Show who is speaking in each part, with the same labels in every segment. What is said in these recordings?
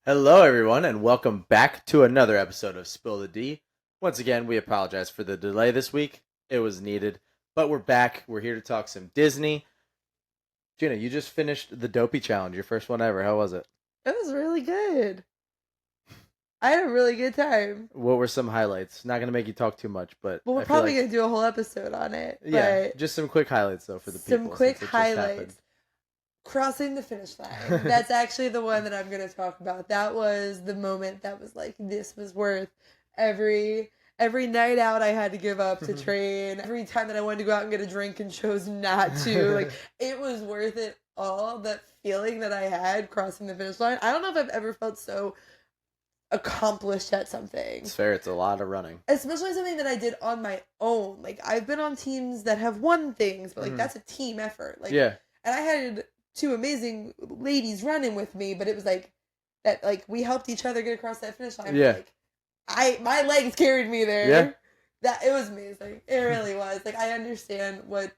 Speaker 1: Hello, everyone, and welcome back to another episode of Spill the D. Once again, we apologize for the delay this week. It was needed, but we're back. We're here to talk some Disney. Gina, you just finished the Dopey Challenge, your first one ever. How was it?
Speaker 2: It was really good. I had a really good time.
Speaker 1: What were some highlights? Not going to make you talk too much, but
Speaker 2: Well, we're
Speaker 1: I feel
Speaker 2: probably
Speaker 1: like,
Speaker 2: gonna do a whole episode on it,
Speaker 1: yeah,
Speaker 2: but
Speaker 1: just some quick highlights, though, for the
Speaker 2: some
Speaker 1: people
Speaker 2: quick
Speaker 1: since it just happened.
Speaker 2: highlights. Crossing the finish line. That's actually the one that I'm gonna talk about. That was the moment that was like, this was worth every night out I had to give up to train. Every time that I wanted to go out and get a drink and chose not to. Like, it was worth it all. That feeling that I had crossing the finish line. I don't know if I've ever felt so accomplished at something.
Speaker 1: It's fair. It's a lot of running.
Speaker 2: Especially something that I did on my own. Like, I've been on teams that have won things, but like that's a team effort. Like,
Speaker 1: Yeah.
Speaker 2: and I had two amazing ladies running with me, but it was like that. Like, we helped each other get across that finish line.
Speaker 1: Yeah.
Speaker 2: Like, my legs carried me there.
Speaker 1: Yeah.
Speaker 2: That it was amazing. It really was. Like, I understand what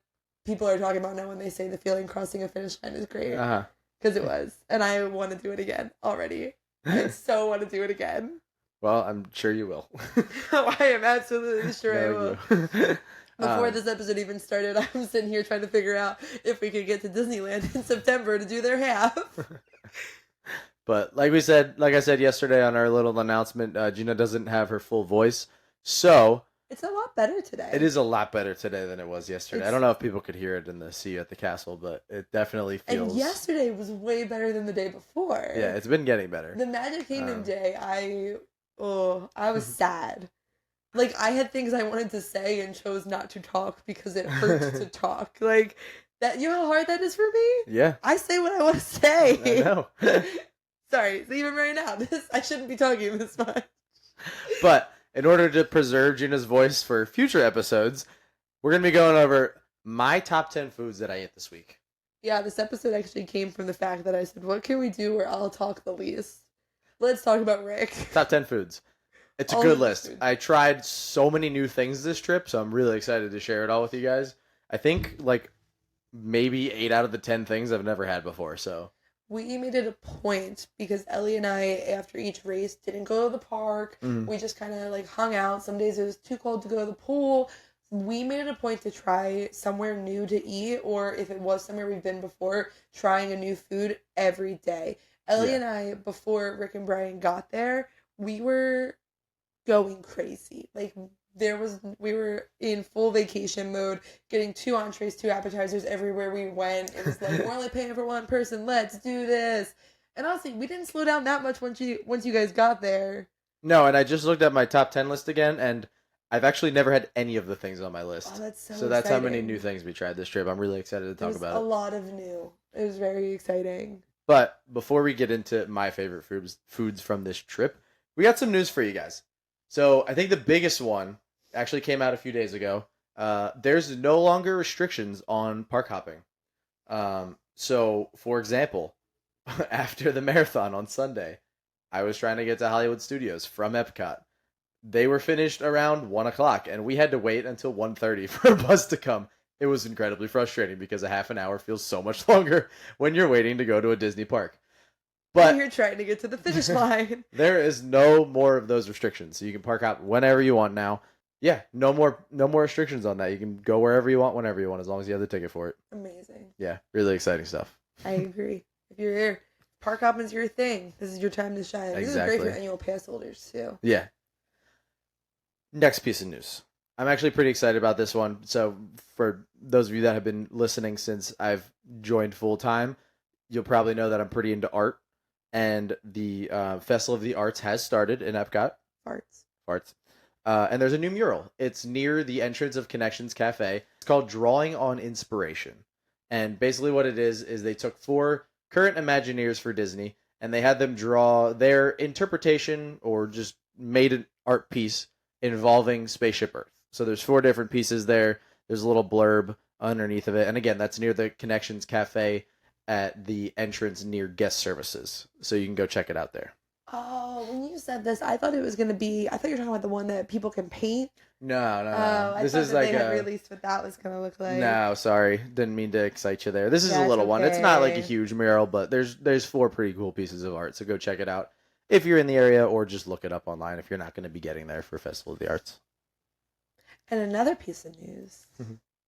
Speaker 2: people are talking about now when they say the feeling crossing a finish line is great. Because it was, and I want to do it again already. I so want to do it again.
Speaker 1: Well, I'm sure you will.
Speaker 2: I am absolutely sure I will.
Speaker 1: No,
Speaker 2: Before this episode even started, I'm sitting here trying to figure out if we could get to Disneyland in September to do their half.
Speaker 1: But like I said yesterday on our little announcement, Gina doesn't have her full voice, so
Speaker 2: It's a lot better today.
Speaker 1: it is a lot better today than it was yesterday. I don't know if people could hear it in the "See You at the Castle," but it definitely feels.
Speaker 2: And yesterday was way better than the day before.
Speaker 1: Yeah, it's been getting better.
Speaker 2: The Magic Kingdom day, I was sad. Like, I had things I wanted to say and chose not to talk because it hurts to talk. Like, that, you know how hard that is for me?
Speaker 1: Yeah.
Speaker 2: I say what I want to say.
Speaker 1: I know.
Speaker 2: Sorry, so even right now, I shouldn't be talking this much.
Speaker 1: But in order to preserve Gina's voice for future episodes, we're going to be going over my top 10 foods that I ate this week.
Speaker 2: Yeah, this episode actually came from the fact that I said, what can we do where I'll talk the least? Let's talk about Ric.
Speaker 1: Top 10 foods. It's a good list. I tried so many new things this trip, so I'm really excited to share it all with you guys. I think, like, maybe 8 out of the 10 things I've never had before, so.
Speaker 2: We made it a point because Ellie and I, after each race, didn't go to the park. We just kind of, like, hung out. Some days it was too cold to go to the pool. We made it a point to try somewhere new to eat, or if it was somewhere we've been before, trying a new food every day. Ellie and I, before Ric and Brian got there, we were going crazy. Like, we were in full vacation mode, getting 2 entrees, 2 appetizers everywhere we went. It was like, we're only paying for one person, let's do this. And honestly, we didn't slow down that much once you guys got there.
Speaker 1: No, and I just looked at my top 10 list again, and I've actually never had any of the things on my list.
Speaker 2: Oh, that's so
Speaker 1: So that's how many
Speaker 2: exciting.
Speaker 1: new things we tried this trip. I'm really excited to talk about
Speaker 2: A
Speaker 1: it.
Speaker 2: lot of new. It was very exciting.
Speaker 1: But before we get into my favorite foods from this trip, we got some news for you guys. So I think the biggest one actually came out a few days ago. There's no longer restrictions on park hopping. So, for example, after the marathon on Sunday, I was trying to get to Hollywood Studios from Epcot. They were finished around 1 o'clock, and we had to wait until 1:30 for a bus to come. It was incredibly frustrating because a half an hour feels so much longer when you're waiting to go to a Disney park. But
Speaker 2: you're trying to get to the finish line.
Speaker 1: there is no more of those restrictions. So you can park out whenever you want now. Yeah, no more restrictions on that. You can go wherever you want, whenever you want, as long as you have the ticket for it.
Speaker 2: Amazing.
Speaker 1: Yeah, really exciting stuff.
Speaker 2: I agree. If you're here, park hopping's your thing. This is your time to shine. This is great for annual pass holders too.
Speaker 1: Yeah. Next piece of news. I'm actually pretty excited about this one. So for those of you that have been listening since I've joined full time, you'll probably know that I'm pretty into art. And the Festival of the Arts has started in Epcot. Farts. And there's a new mural. It's near the entrance of Connections Cafe. It's called Drawing on Inspiration. And basically what it is they took 4 current Imagineers for Disney, and they had them draw their interpretation or just made an art piece involving Spaceship Earth. So there's 4 different pieces there. There's a little blurb underneath of it. And again, that's near the Connections Cafe at the entrance near guest services. So you can go check it out there.
Speaker 2: Oh, when you said this, I thought you were talking about the one that people can paint.
Speaker 1: No.
Speaker 2: I
Speaker 1: This
Speaker 2: thought
Speaker 1: is
Speaker 2: that
Speaker 1: like
Speaker 2: they had released what that was going to look like.
Speaker 1: No, sorry. Didn't mean to excite you there. This is a
Speaker 2: That's
Speaker 1: little one. It's not like a
Speaker 2: okay.
Speaker 1: huge mural, but there's 4 pretty cool pieces of art, so go check it out. if you're in the area, or just look it up online if you're not going to be getting there for Festival of the Arts.
Speaker 2: And another piece of news.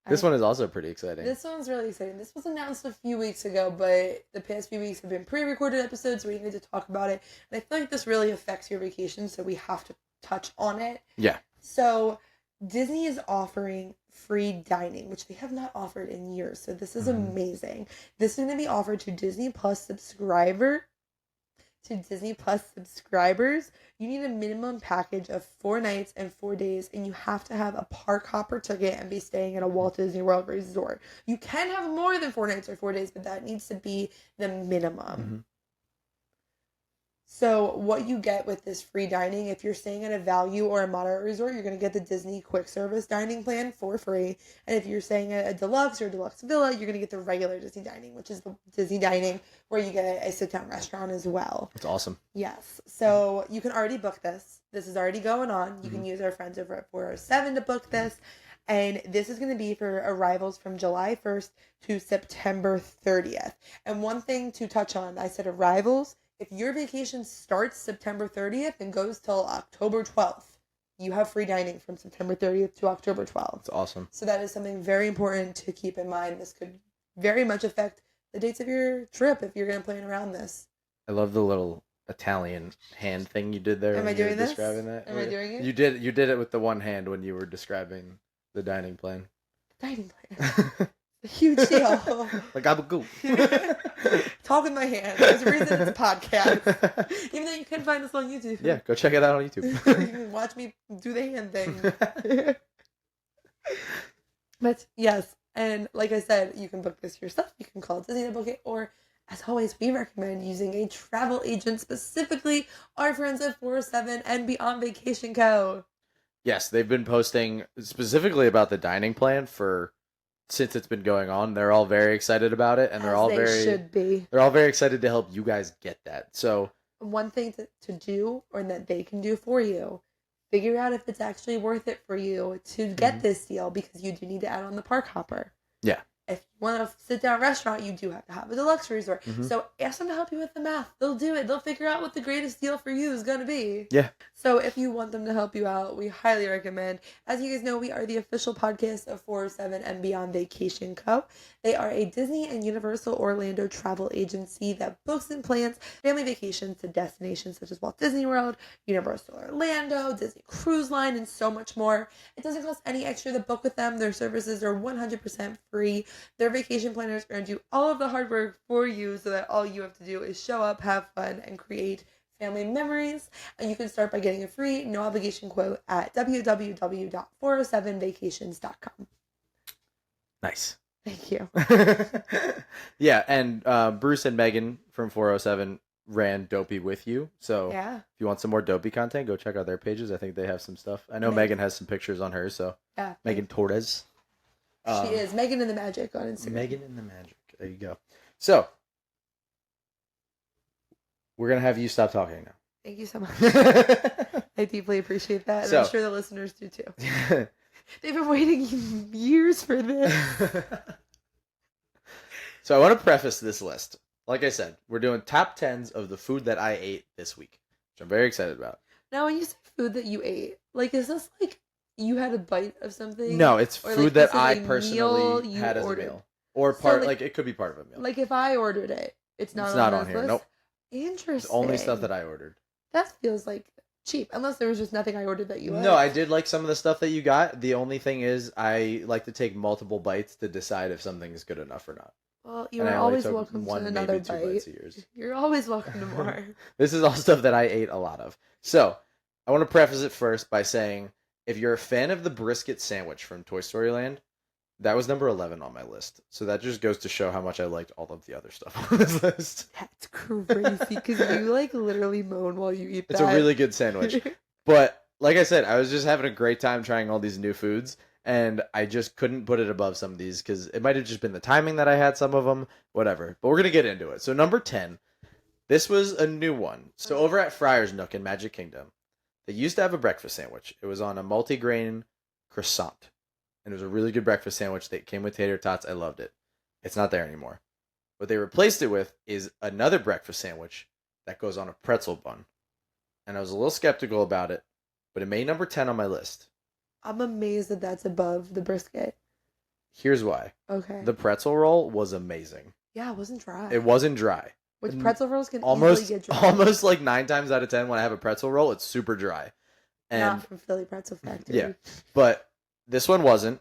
Speaker 1: This one is also pretty exciting.
Speaker 2: This one's really exciting. This was announced a few weeks ago, but the past few weeks have been pre-recorded episodes where we need to talk about it. And I feel like this really affects your vacation, so we have to touch on it.
Speaker 1: Yeah.
Speaker 2: So Disney is offering free dining, which they have not offered in years. So this is amazing. This is going to be offered to Disney Plus subscribers. You need a minimum package of 4 nights and 4 days, and you have to have a park hopper ticket and be staying at a Walt Disney World resort. You can have more than 4 nights or 4 days, but that needs to be the minimum. So what you get with this free dining, if you're staying at a value or a moderate resort, you're going to get the Disney quick service dining plan for free. And if you're staying at a deluxe or deluxe villa, you're going to get the regular Disney dining, which is the Disney dining where you get a sit-down restaurant as well.
Speaker 1: That's awesome.
Speaker 2: Yes. So you can already book this. This is already going on. You can use our friends over at 407 to book this. And this is going to be for arrivals from July 1st to September 30th. And one thing to touch on, I said arrivals. If your vacation starts September 30th and goes till October 12th, you have free dining from September 30th to October 12th.
Speaker 1: That's awesome.
Speaker 2: So that is something very important to keep in mind. This could very much affect the dates of your trip if you're going to plan around this.
Speaker 1: I love the little Italian hand thing you did there.
Speaker 2: Am I doing this?
Speaker 1: Describing that?
Speaker 2: Am I doing it?
Speaker 1: You did it with the one hand when you were describing the dining plan.
Speaker 2: Dining plan. A huge deal.
Speaker 1: Like I'm a goop.
Speaker 2: Talk with my hand. There's a reason it's a podcast. Even though you can find us on YouTube.
Speaker 1: Yeah, go check it out on YouTube.
Speaker 2: You can watch me do the hand thing. But yes, and like I said, you can book this yourself. You can call Disney to book it, or as always, we recommend using a travel agent, specifically our friends at 407 and Beyond Vacation Co.
Speaker 1: Yes, they've been posting specifically about the dining plan since it's been going on. They're all very excited about it, and they're all very excited to help you guys get that. So
Speaker 2: one thing to do, or that they can do for you, figure out if it's actually worth it for you to get this deal, because you do need to add on the park hopper.
Speaker 1: Yeah.
Speaker 2: If you want a sit-down restaurant, you do have to have a deluxe resort. So ask them to help you with the math. They'll do it. They'll figure out what the greatest deal for you is going to be.
Speaker 1: Yeah.
Speaker 2: So if you want them to help you out, we highly recommend. As you guys know, we are the official podcast of 407 and Beyond Vacation Co. They are a Disney and Universal Orlando travel agency that books and plans family vacations to destinations such as Walt Disney World, Universal Orlando, Disney Cruise Line, and so much more. It doesn't cost any extra to book with them. Their services are 100% free. Their vacation planners are going to do all of the hard work for you, so that all you have to do is show up, have fun, and create family memories. And you can start by getting a free, no obligation quote at www.407vacations.com.
Speaker 1: Nice.
Speaker 2: Thank you.
Speaker 1: Yeah, and Bruce and Megan from 407 ran Dopey with you. So
Speaker 2: yeah,
Speaker 1: if you want some more Dopey content, go check out their pages. I think they have some stuff. I know Megan has some pictures on hers. So
Speaker 2: yeah,
Speaker 1: Megan Torres.
Speaker 2: She is Megan and the Magic on Instagram.
Speaker 1: Megan and the Magic. There you go. So we're gonna have you stop talking now.
Speaker 2: Thank you so much. I deeply appreciate that, and I'm sure the listeners do too. They've been waiting years for this.
Speaker 1: So I want to preface this list. Like I said, we're doing top 10s of the food that I ate this week, which I'm very excited about.
Speaker 2: Now, when you say food that you ate, like, is this like you had a bite of something?
Speaker 1: No, it's
Speaker 2: or
Speaker 1: food
Speaker 2: like,
Speaker 1: that I personally had as a meal. Or part,
Speaker 2: so, like,
Speaker 1: it could be part of a meal.
Speaker 2: Like if I ordered it, it's not on
Speaker 1: here.
Speaker 2: List?
Speaker 1: Nope.
Speaker 2: Interesting.
Speaker 1: It's only stuff that I ordered.
Speaker 2: That feels like cheap, unless there was just nothing I ordered that you liked.
Speaker 1: No, I did like some of the stuff that you got. The only thing is I like to take multiple bites to decide if something is good enough or not.
Speaker 2: Well, you're always welcome to another bite.
Speaker 1: Bites a year.
Speaker 2: You're always welcome to more.
Speaker 1: This is all stuff that I ate a lot of. So, I want to preface it first by saying, if you're a fan of the brisket sandwich from Toy Story Land, that was number 11 on my list. So that just goes to show how much I liked all of the other stuff on this list.
Speaker 2: That's crazy, because you like literally moan while you eat that.
Speaker 1: It's a really good sandwich. But, like I said, I was just having a great time trying all these new foods. And I just couldn't put it above some of these because it might have just been the timing that I had some of them, whatever. But we're going to get into it. So number 10, this was a new one. So over at Friar's Nook in Magic Kingdom, they used to have a breakfast sandwich. It was on a multigrain croissant. And it was a really good breakfast sandwich that came with tater tots. I loved it. It's not there anymore. What they replaced it with is another breakfast sandwich that goes on a pretzel bun. and I was a little skeptical about it, but it made number 10 on my list.
Speaker 2: I'm amazed that that's above the brisket.
Speaker 1: Here's why.
Speaker 2: Okay.
Speaker 1: The pretzel roll was amazing.
Speaker 2: Yeah, it wasn't dry.
Speaker 1: It wasn't dry.
Speaker 2: Which pretzel rolls can easily get dry.
Speaker 1: Almost like 9 times out of 10 when I have a pretzel roll, it's super dry. And
Speaker 2: not from Philly Pretzel Factory.
Speaker 1: Yeah, but this one wasn't.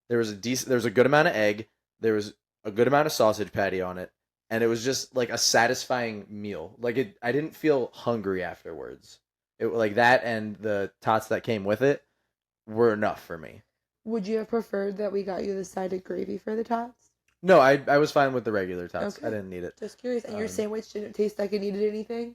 Speaker 1: There was a good amount of egg. There was a good amount of sausage patty on it, and it was just like a satisfying meal. Like I didn't feel hungry afterwards. It like that and the tots that came with it were enough for me.
Speaker 2: Would you have preferred that we got you the side of gravy for the tots?
Speaker 1: No, I was fine with the regular tots.
Speaker 2: Okay.
Speaker 1: I didn't need it.
Speaker 2: Just curious. And your sandwich didn't taste like it needed anything?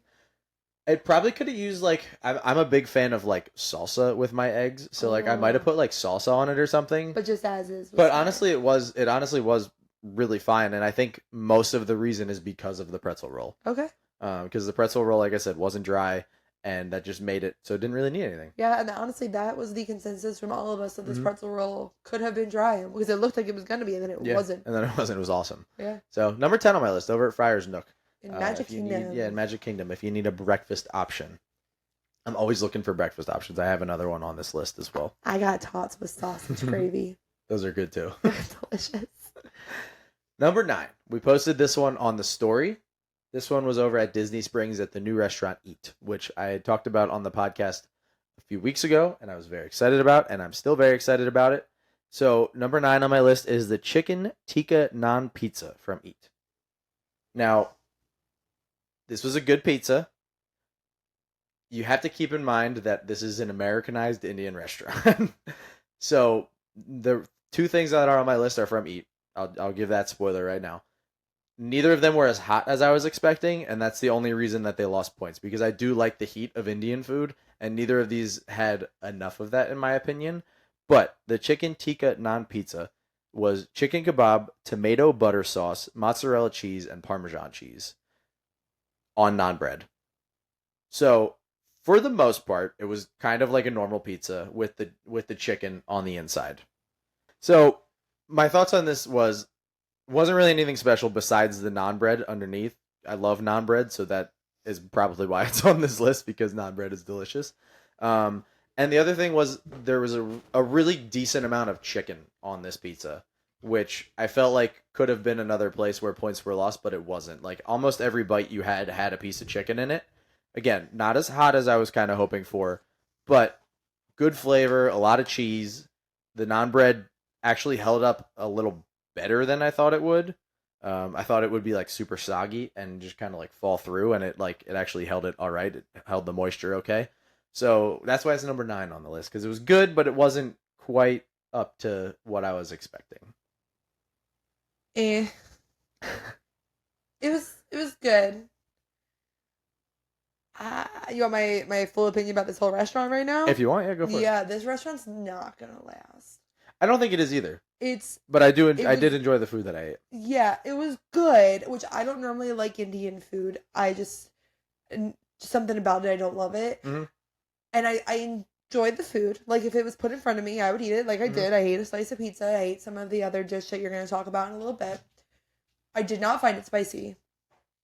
Speaker 1: It probably could have used like I'm a big fan of like salsa with my eggs, so like I might have put like salsa on it or something.
Speaker 2: But just as is.
Speaker 1: But honestly, it honestly was really fine, and I think most of the reason is because of the pretzel roll.
Speaker 2: Okay.
Speaker 1: Because the pretzel roll, like I said, wasn't dry, and that just made it so it didn't really need anything.
Speaker 2: Yeah, and honestly, that was the consensus from all of us that this pretzel roll could have been dry because it looked like it was going to be, and then it wasn't.
Speaker 1: And then it wasn't. It was awesome.
Speaker 2: Yeah.
Speaker 1: So number 10 on my list, over at Friar's Nook.
Speaker 2: In Magic Kingdom.
Speaker 1: In Magic Kingdom, if you need a breakfast option. I'm always looking for breakfast options. I have another one on this list as well.
Speaker 2: I got tots with sausage gravy.
Speaker 1: Those are good too.
Speaker 2: Delicious.
Speaker 1: Number 9. We posted this one on the story. This one was over at Disney Springs at the new restaurant Eat, which I had talked about on the podcast a few weeks ago, and I was very excited about, and I'm still very excited about it. So number 9 on my list is the chicken tikka naan pizza from Eat. Now, this was a good pizza. You have to keep in mind that this is an Americanized Indian restaurant. So the 2 things that are on my list are from Eat. I'll give that spoiler right now. Neither of them were as hot as I was expecting, and that's the only reason that they lost points, because I do like the heat of Indian food, and neither of these had enough of that in my opinion. But the chicken tikka naan pizza was chicken kebab, tomato butter sauce, mozzarella cheese, and Parmesan cheese on naan bread. So for the most part, it was kind of like a normal pizza with the chicken on the inside. So my thoughts on this wasn't really anything special besides the naan bread underneath. I love naan bread, so that is probably why it's on this list, because naan bread is delicious. And the other thing was there was a really decent amount of chicken on this pizza, which I felt like could have been another place where points were lost, but it wasn't. Like almost every bite you had a piece of chicken in it. Again, not as hot as I was kind of hoping for, but good flavor, a lot of cheese. The naan bread actually held up a little better than I thought it would. I thought it would be like super soggy and just kind of like fall through, and it actually held it all right. It held the moisture okay. So that's why it's number 9 on the list, because it was good, but it wasn't quite up to what I was expecting.
Speaker 2: It was good. You want my full opinion about this whole restaurant right now?
Speaker 1: If you want, yeah, go for it.
Speaker 2: Yeah, this restaurant's not gonna last.
Speaker 1: I don't think it is either.
Speaker 2: But
Speaker 1: I did enjoy the food that I ate.
Speaker 2: Yeah, it was good, which I don't normally like Indian food. Something about it, I don't love it.
Speaker 1: Mm-hmm.
Speaker 2: And I enjoyed the food. Like, if it was put in front of me, I would eat it like I did. I ate a slice of pizza. I ate some of the other dish that you're going to talk about in a little bit. I did not find it spicy.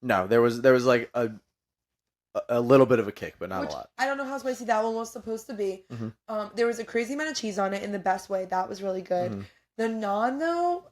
Speaker 1: No, there was like a little bit of a kick, but not a lot.
Speaker 2: I don't know how spicy that one was supposed to be.
Speaker 1: Mm-hmm.
Speaker 2: There was a crazy amount of cheese on it in the best way. That was really good. Mm-hmm. The naan, though,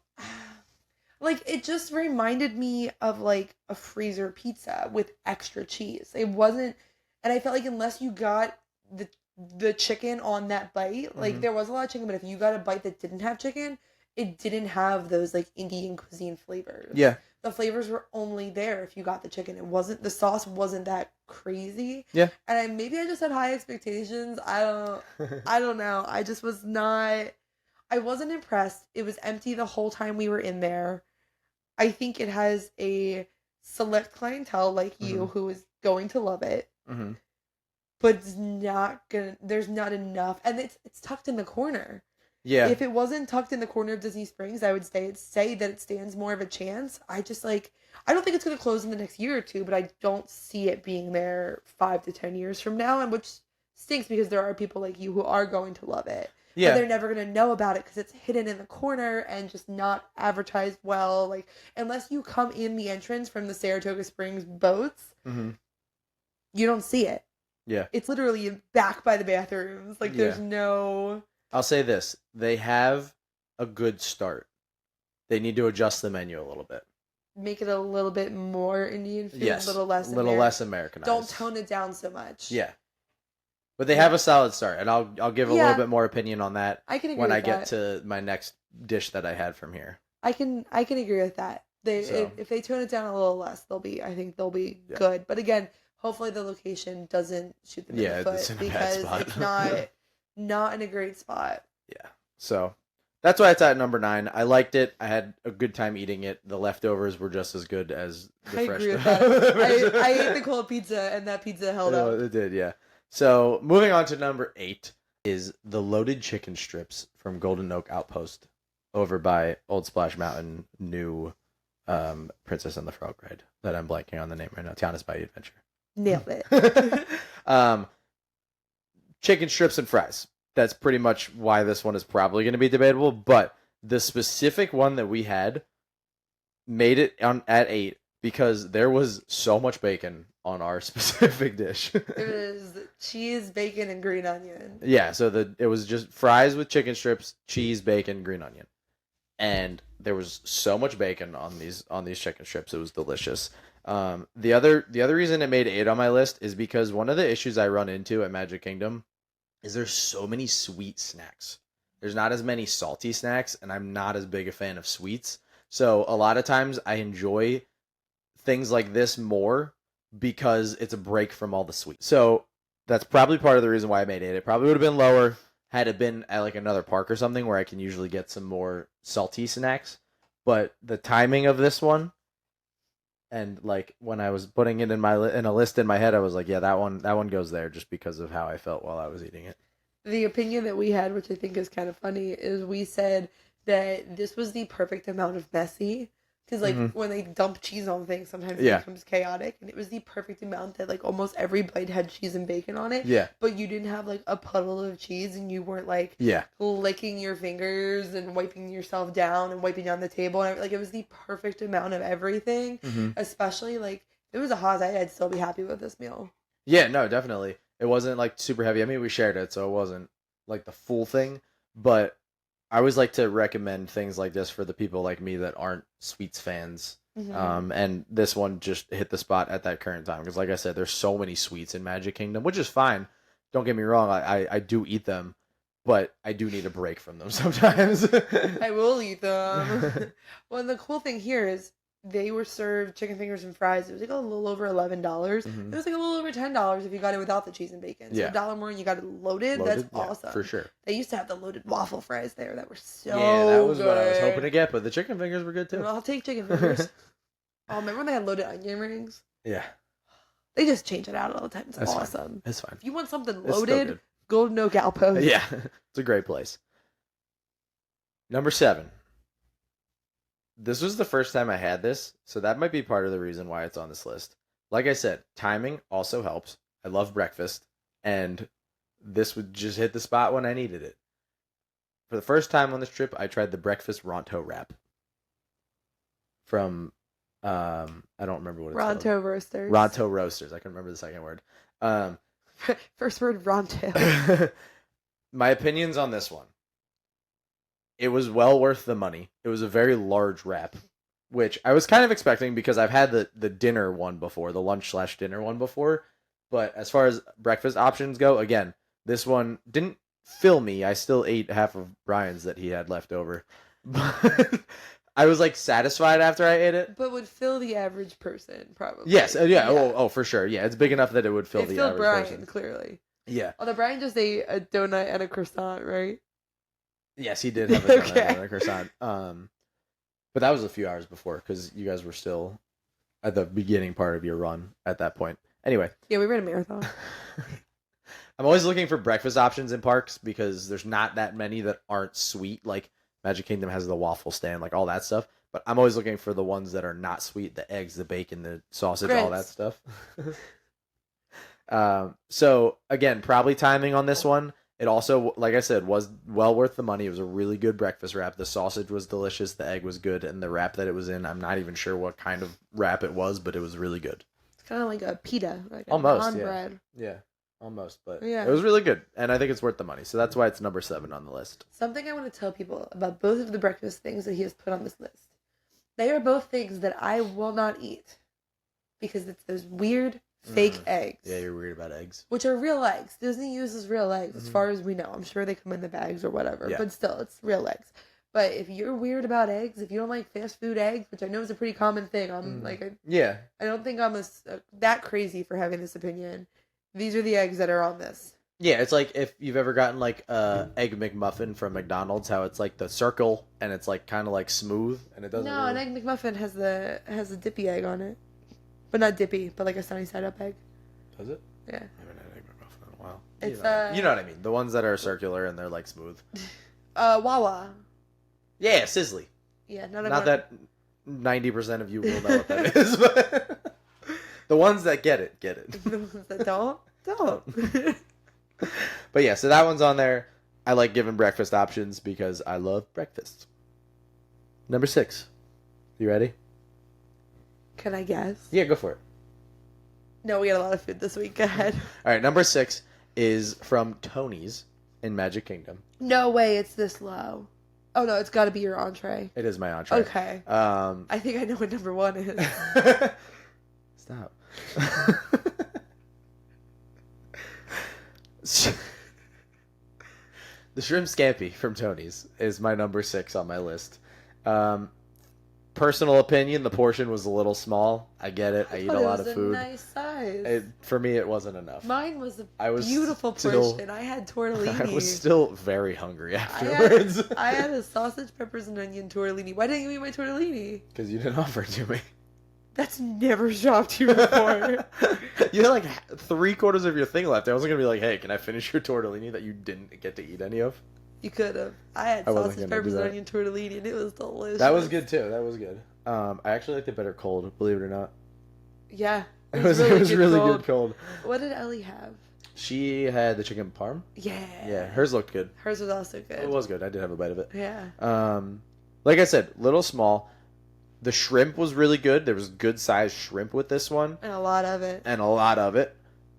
Speaker 2: like, it just reminded me of like a freezer pizza with extra cheese. It wasn't, and I felt like unless you got the chicken on that bite, like there was a lot of chicken, but if you got a bite that didn't have chicken, it didn't have those like Indian cuisine flavors.
Speaker 1: Yeah.
Speaker 2: The flavors were only there if you got the chicken. The sauce wasn't that crazy.
Speaker 1: Yeah.
Speaker 2: And maybe I just had high expectations. I don't know. I wasn't impressed. It was empty the whole time we were in there. I think it has a select clientele like you who is going to love it. Mm-hmm. But there's not enough. And it's tucked in the corner. Yeah. If it wasn't tucked in the corner of Disney Springs, I would say that it stands more of a chance. I don't think it's going to close in the next year or two, but I don't see it being there 5 to 10 years from now, and which stinks because there are people like you who are going to love it. Yeah. But they're never going to know about it because it's hidden in the corner and just not advertised well. Like, unless you come in the entrance from the Saratoga Springs boats, you don't see it.
Speaker 1: Yeah.
Speaker 2: It's literally back by the bathrooms. Like, there's
Speaker 1: Yeah.
Speaker 2: no...
Speaker 1: I'll say this. They have a good start. They need to adjust the menu a little bit.
Speaker 2: Make it a little bit more Indian food,
Speaker 1: Yes.
Speaker 2: a little less
Speaker 1: less Americanized.
Speaker 2: Don't tone it down so much.
Speaker 1: Yeah. But they have a solid start, and I'll give a little bit more opinion on that
Speaker 2: I can agree
Speaker 1: when
Speaker 2: with
Speaker 1: I get
Speaker 2: that.
Speaker 1: to my next dish that I had from here.
Speaker 2: I can agree with that.
Speaker 1: So.
Speaker 2: If they tone it down a little less, I think they'll be good. But again, hopefully the location doesn't shoot them in the foot,
Speaker 1: it's in a bad
Speaker 2: because
Speaker 1: spot.
Speaker 2: it's not in a great spot.
Speaker 1: Yeah. So that's why it's at number 9. I liked it. I had a good time eating it. The leftovers were just as good as the
Speaker 2: I
Speaker 1: fresh
Speaker 2: agree with
Speaker 1: stuff.
Speaker 2: that. I ate the cold pizza, and that pizza held up.
Speaker 1: It did, yeah. So moving on to number 8 is the loaded chicken strips from Golden Oak Outpost over by Old Splash Mountain, new Princess and the Frog ride that I'm blanking on the name right now. Tiana's Bayou Adventure.
Speaker 2: Nailed it.
Speaker 1: Chicken strips and fries. That's pretty much why this one is probably going to be debatable, but the specific one that we had made it at 8 because there was so much bacon on our specific dish.
Speaker 2: It was cheese, bacon, and green onion.
Speaker 1: Yeah, so it was just fries with chicken strips, cheese, bacon, green onion. And there was so much bacon on these chicken strips. It was delicious. The other reason it made 8 on my list is because one of the issues I run into at Magic Kingdom is there's so many sweet snacks. There's not as many salty snacks, and I'm not as big a fan of sweets. So a lot of times I enjoy things like this more because it's a break from all the sweets. So that's probably part of the reason why I made 8. It probably would have been lower had it been at like another park or something where I can usually get some more salty snacks. But the timing of this one, and like when I was putting it in a list in my head, I was like, yeah, that one goes there just because of how I felt while I was eating it.
Speaker 2: The opinion that we had, which I think is kind of funny, is we said that this was the perfect amount of messy. Because, like, when they dump cheese on things, sometimes it becomes chaotic. And it was the perfect amount that, like, almost every bite had cheese and bacon on it.
Speaker 1: Yeah.
Speaker 2: But you didn't have, like, a puddle of cheese, and you weren't, like, licking your fingers and wiping yourself down and wiping down the table. And, like, it was the perfect amount of everything. Especially, like, if it was a Haas, I'd still be happy with this meal.
Speaker 1: Yeah, no, definitely. It wasn't, like, super heavy. I mean, we shared it, so it wasn't, like, the full thing. But I always like to recommend things like this for the people like me that aren't sweets fans. And this one just hit the spot at that current time. Because like I said, there's so many sweets in Magic Kingdom, which is fine. Don't get me wrong. I do eat them, but I do need a break from them sometimes.
Speaker 2: I will eat them. Well, and the cool thing here is they were served chicken fingers and fries. It was like a little over $11. It was like a little over $10 if you got it without the cheese and bacon. So $1 more and you got it loaded. That's awesome.
Speaker 1: For sure.
Speaker 2: They used to have the loaded waffle fries there that were so
Speaker 1: that was
Speaker 2: good.
Speaker 1: what I was hoping to get, but the chicken fingers were good too.
Speaker 2: Well, I'll take chicken fingers. Oh, remember when they had loaded onion rings?
Speaker 1: Yeah.
Speaker 2: They just change it out all the time. It's awesome.
Speaker 1: Fine. It's fine.
Speaker 2: If you want something loaded, Golden Oak Outpost.
Speaker 1: Yeah, it's a great place. Number 7. This was the first time I had this, so that might be part of the reason why it's on this list. Like I said, timing also helps. I love breakfast, and this would just hit the spot when I needed it. For the first time on this trip, I tried the breakfast Ronto wrap from, I don't remember what it's called.
Speaker 2: Ronto Roasters.
Speaker 1: Ronto Roasters. I can remember the second word.
Speaker 2: First word, Ronto.
Speaker 1: My opinions on this one. It was well worth the money. It was a very large wrap, which I was kind of expecting because I've had the dinner one before, the lunch/dinner one before. But as far as breakfast options go, again, this one didn't fill me. I still ate half of Brian's that he had left over. But I was like satisfied after I ate it.
Speaker 2: But would fill the average person, probably.
Speaker 1: Yes, yeah. Oh, for sure. Yeah, it's big enough that it would fill the average
Speaker 2: Brian,
Speaker 1: person.
Speaker 2: Clearly.
Speaker 1: Yeah.
Speaker 2: Although Brian just ate a donut and a croissant, right?
Speaker 1: Yes, he did have a donut and a croissant. But that was a few hours before because you guys were still at the beginning part of your run at that point. Anyway.
Speaker 2: Yeah, we ran a marathon.
Speaker 1: I'm always looking for breakfast options in parks because there's not that many that aren't sweet. Like Magic Kingdom has the waffle stand, like all that stuff. But I'm always looking for the ones that are not sweet, the eggs, the bacon, the sausage, all that stuff. So again, probably timing on this one. It also, like I said, was well worth the money. It was a really good breakfast wrap. The sausage was delicious. The egg was good. And the wrap that it was in, I'm not even sure what kind of wrap it was, but it was really good.
Speaker 2: It's kind of like a pita. Like
Speaker 1: almost,
Speaker 2: a bread.
Speaker 1: Yeah. almost, but
Speaker 2: Yeah.
Speaker 1: it was really good, and I think it's worth the money. So that's why it's number 7 on the list.
Speaker 2: Something I want to tell people about both of the breakfast things that he has put on this list. They are both things that I will not eat because it's those weird fake eggs.
Speaker 1: Yeah, you're weird about eggs.
Speaker 2: Which are real eggs. Disney uses real eggs as far as we know. I'm sure they come in the bags or whatever, but still, it's real eggs. But if you're weird about eggs, if you don't like fast food eggs, which I know is a pretty common thing, I don't think I'm that crazy for having this opinion. These are the eggs that are on this.
Speaker 1: Yeah, it's like if you've ever gotten like egg McMuffin from McDonald's, how it's like the circle and it's like kind of like smooth and it doesn't.
Speaker 2: No, an egg McMuffin has a dippy egg on it, but not dippy, but like a sunny side up egg.
Speaker 1: Does it?
Speaker 2: Yeah.
Speaker 1: I haven't had egg McMuffin in a while.
Speaker 2: It's
Speaker 1: you know what I mean. The ones that are circular and they're like smooth.
Speaker 2: Wawa.
Speaker 1: Yeah, sizzly.
Speaker 2: Yeah,
Speaker 1: not that 90% of you will know what that is, but the ones that get it.
Speaker 2: The ones that don't.
Speaker 1: But yeah, so that one's on there. I like giving breakfast options because I love breakfast. Number 6. You ready?
Speaker 2: Can I guess?
Speaker 1: Yeah, go for it.
Speaker 2: No, we got a lot of food this week. Go ahead.
Speaker 1: All right, number 6 is from Tony's in Magic Kingdom.
Speaker 2: No way it's this low. Oh, no, it's got to be your entree.
Speaker 1: It is my entree.
Speaker 2: Okay. I think I know what number 1 is.
Speaker 1: Stop. The shrimp scampi from Tony's is my number 6 on my list. Personal opinion, the portion was a little small. I get it. I eat a lot of food.
Speaker 2: It was a nice size.
Speaker 1: For me, it wasn't enough.
Speaker 2: Mine was a beautiful portion. I had tortellini.
Speaker 1: I was still very hungry afterwards.
Speaker 2: I had a sausage, peppers, and onion tortellini. Why didn't you eat my tortellini?
Speaker 1: Because you didn't offer it to me.
Speaker 2: That's never shocked you before.
Speaker 1: You had like 3/4 of your thing left. I wasn't going to be like, hey, can I finish your tortellini that you didn't get to eat any of?
Speaker 2: You could have. I had sausage, peppers, and onion tortellini, and it was delicious.
Speaker 1: That was good, too. That was good. I actually liked it better cold, believe it or not.
Speaker 2: Yeah.
Speaker 1: It was really good cold.
Speaker 2: What did Ellie have?
Speaker 1: She had the chicken parm.
Speaker 2: Yeah.
Speaker 1: Yeah, hers looked good.
Speaker 2: Hers was also good.
Speaker 1: It was good. I did have a bite of it.
Speaker 2: Yeah.
Speaker 1: Like I said, little small. The shrimp was really good. There was good sized shrimp with this one.
Speaker 2: And a lot of it.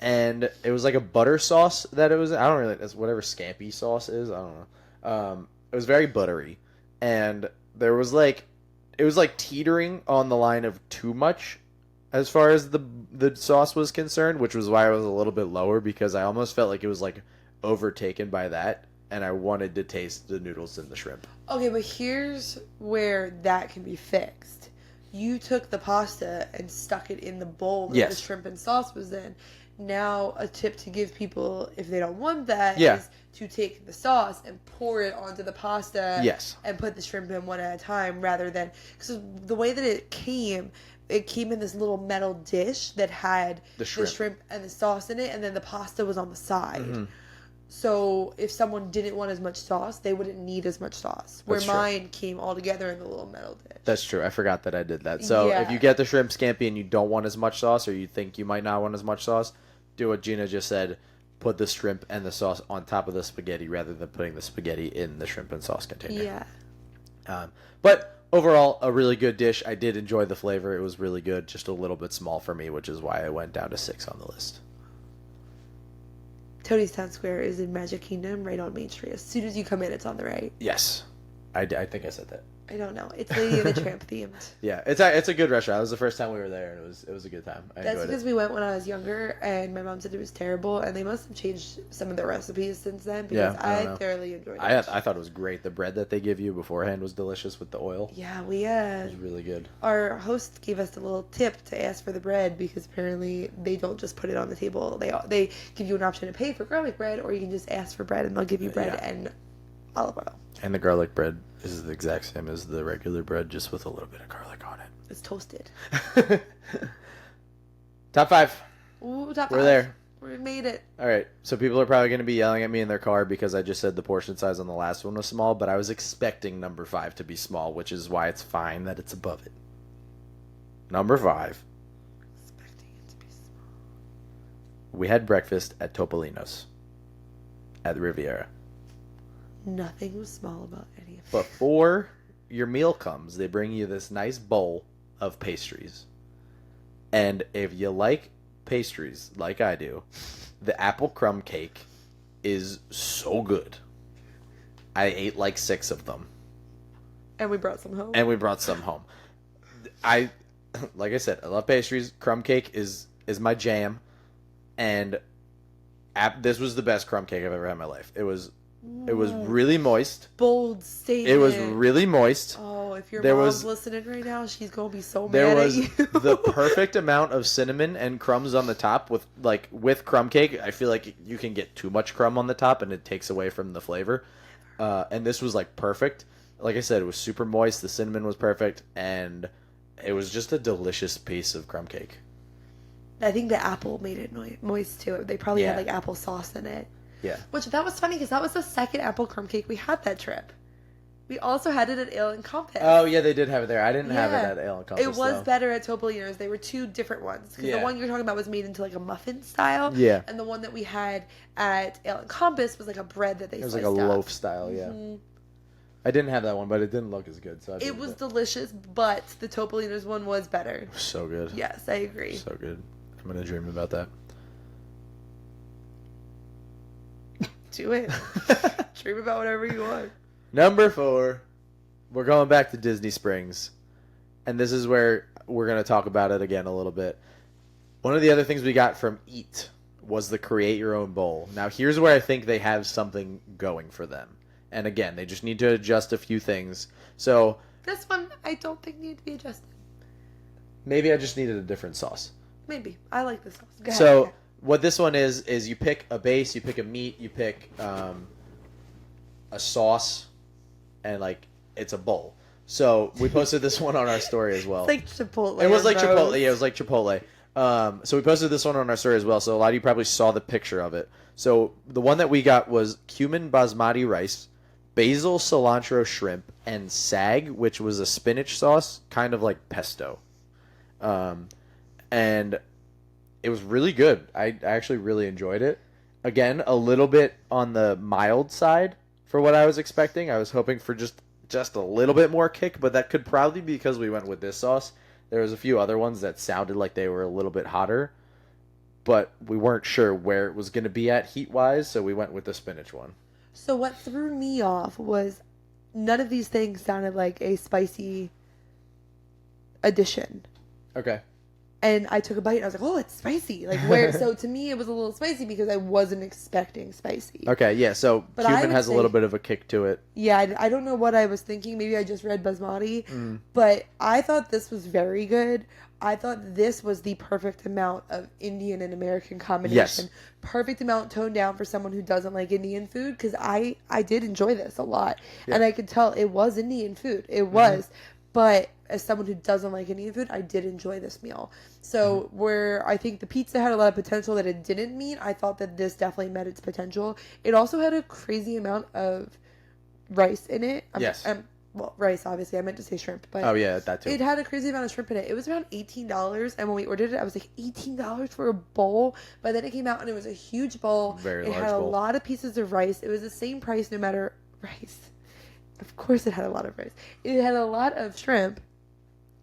Speaker 1: And it was like a butter sauce that it was. I don't really. It's whatever scampi sauce is. I don't know. It was very buttery, and there was like, it was like teetering on the line of too much, as far as the sauce was concerned, which was why I was a little bit lower because I almost felt like it was like overtaken by that, and I wanted to taste the noodles and the shrimp.
Speaker 2: Okay, but here's where that can be fixed. You took the pasta and stuck it in the bowl that the shrimp and sauce was in. Now, a tip to give people if they don't want that is to take the sauce and pour it onto the pasta and put the shrimp in one at a time rather than... Because the way that it came in this little metal dish that had the shrimp and the sauce in it, and then the pasta was on the side. Mm-hmm. So if someone didn't want as much sauce, they wouldn't need as much sauce. Where mine came all together in the little metal dish. That's
Speaker 1: true. I forgot that I did that. So if you get the shrimp scampi and you don't want as much sauce, or you think you might not want as much sauce, do what Gina just said. Put the shrimp and the sauce on top of the spaghetti rather than putting the spaghetti in the shrimp and sauce container.
Speaker 2: Yeah.
Speaker 1: But overall, a really good dish. I did enjoy the flavor. It was really good. Just a little bit small for me, which is why I went down to 6 on the list.
Speaker 2: Tony's Town Square is in Magic Kingdom, right on Main Street. As soon as you come in, it's on the right.
Speaker 1: Yes. I think I said that.
Speaker 2: I don't know. It's Lady and the Tramp themed.
Speaker 1: Yeah, it's a good restaurant. It was the first time we were there, and it was a good time.
Speaker 2: That's because we went when I was younger, and my mom said it was terrible, and they must have changed some of the recipes since then, because I thoroughly enjoyed it.
Speaker 1: I thought it was great. The bread that they give you beforehand was delicious with the oil.
Speaker 2: Yeah,
Speaker 1: it was really good.
Speaker 2: Our host gave us a little tip to ask for the bread, because apparently they don't just put it on the table. They give you an option to pay for garlic bread, or you can just ask for bread, and they'll give you bread and olive oil.
Speaker 1: And the garlic bread is the exact same as the regular bread, just with a little bit of garlic on it.
Speaker 2: It's toasted.
Speaker 1: Top 5.
Speaker 2: Ooh, top 5.
Speaker 1: We're there.
Speaker 2: We made it.
Speaker 1: All right. So people are probably going to be yelling at me in their car because I just said the portion size on the last one was small, but I was expecting number 5 to be small, which is why it's fine that it's above it. Number 5.
Speaker 2: Expecting it to be small.
Speaker 1: We had breakfast at Topolino's at the Riviera.
Speaker 2: Nothing was small about any of it.
Speaker 1: Before your meal comes, they bring you this nice bowl of pastries. And if you like pastries like I do, the apple crumb cake is so good. I ate like 6 of them.
Speaker 2: And we brought some home.
Speaker 1: I, like I said, I love pastries. Crumb cake is my jam, and this was the best crumb cake I've ever had in my life. It was really moist.
Speaker 2: Bold statement.
Speaker 1: It was really moist.
Speaker 2: Oh, if your
Speaker 1: There
Speaker 2: mom's
Speaker 1: was-
Speaker 2: listening right now, she's gonna be so
Speaker 1: There
Speaker 2: mad
Speaker 1: was
Speaker 2: at you.
Speaker 1: the perfect amount of cinnamon and crumbs on the top. With crumb cake, I feel like you can get too much crumb on the top and it takes away from the flavor. And this was like perfect. Like I said, it was super moist. The cinnamon was perfect, and it was just a delicious piece of crumb cake.
Speaker 2: I think the apple made it moist too. They probably had
Speaker 1: Yeah.
Speaker 2: like apple sauce in it.
Speaker 1: Yeah.
Speaker 2: Which that was funny because that was the second apple crumb cake we had that trip. We also had it at Ale and Compass.
Speaker 1: Oh yeah, they did have it there. I didn't have it
Speaker 2: Yeah.
Speaker 1: at Ale and Compass.
Speaker 2: It was
Speaker 1: though.
Speaker 2: better at Topolino's. They were 2 different ones. Because
Speaker 1: Yeah.
Speaker 2: the one you're talking about was made into like a muffin style.
Speaker 1: Yeah.
Speaker 2: And the one that we had at Ale and Compass was like a bread that they
Speaker 1: It was
Speaker 2: sliced
Speaker 1: like a
Speaker 2: up.
Speaker 1: loaf style. Yeah. I didn't have that one, but it didn't look as good. So I
Speaker 2: It
Speaker 1: didn't
Speaker 2: was
Speaker 1: do
Speaker 2: delicious, but the Topolino's one was better.
Speaker 1: it. So good.
Speaker 2: Yes, I agree.
Speaker 1: So good. I'm gonna dream about that.
Speaker 2: Do it. Dream about whatever you want.
Speaker 1: Number 4, we're going back to Disney Springs, and this is where we're going to talk about it again a little bit. One of the other things we got from Eat was the Create Your Own Bowl. Now, here's where I think they have something going for them. And again, they just need to adjust a few things. So
Speaker 2: This one, I don't think needed to be adjusted.
Speaker 1: maybe I just needed a different sauce.
Speaker 2: Maybe. I like this sauce. Go ahead.
Speaker 1: So what this one is you pick a base, you pick a meat, you pick a sauce, and like it's a bowl. So we posted this one on our story as well.
Speaker 2: It's like Chipotle.
Speaker 1: It was like
Speaker 2: bros.
Speaker 1: Chipotle. Yeah, it was like Chipotle. So we posted this one on our story as well. So a lot of you probably saw the picture of it. So the one that we got was cumin basmati rice, basil cilantro shrimp, and sag, which was a spinach sauce, kind of like pesto. And it was really good. I actually really enjoyed it. Again, a little bit on the mild side for what I was expecting. I was hoping for just a little bit more kick, but that could probably be because we went with this sauce. There was a few other ones that sounded like they were a little bit hotter, but we weren't sure where it was going to be at heat-wise, so we went with the spinach one.
Speaker 2: So what threw me off was none of these things sounded like a spicy addition.
Speaker 1: Okay.
Speaker 2: And I took a bite and I was like, oh, it's spicy. Like where? So to me, it was a little spicy because I wasn't expecting spicy.
Speaker 1: Okay, yeah, so
Speaker 2: But I
Speaker 1: cumin
Speaker 2: would
Speaker 1: has a
Speaker 2: say-
Speaker 1: little bit of a kick to it.
Speaker 2: Yeah, I don't know what I was thinking. Maybe I just read basmati. But I thought this was very good. I thought this was the perfect amount of Indian and American combination.
Speaker 1: Yes.
Speaker 2: Perfect amount toned down for someone who doesn't like Indian food because I did enjoy this a lot.
Speaker 1: Yeah.
Speaker 2: And I could tell it was Indian food. It was. But as someone who doesn't like Indian food, I did enjoy this meal. So where I think the pizza had a lot of potential that it didn't meet, I thought that this definitely met its potential. It also had a crazy amount of rice in it.
Speaker 1: Yes.
Speaker 2: Well, rice, obviously. I meant to say shrimp. But
Speaker 1: Oh, yeah, that too.
Speaker 2: it had a crazy amount of shrimp in it. It was around $18. And when we ordered it, I was like, $18 for a bowl? But then it came out and it was a huge bowl.
Speaker 1: Very
Speaker 2: it
Speaker 1: large
Speaker 2: had a
Speaker 1: bowl.
Speaker 2: lot of pieces of rice. It was the same price no matter rice. Of course it had a lot of rice. It had a lot of shrimp.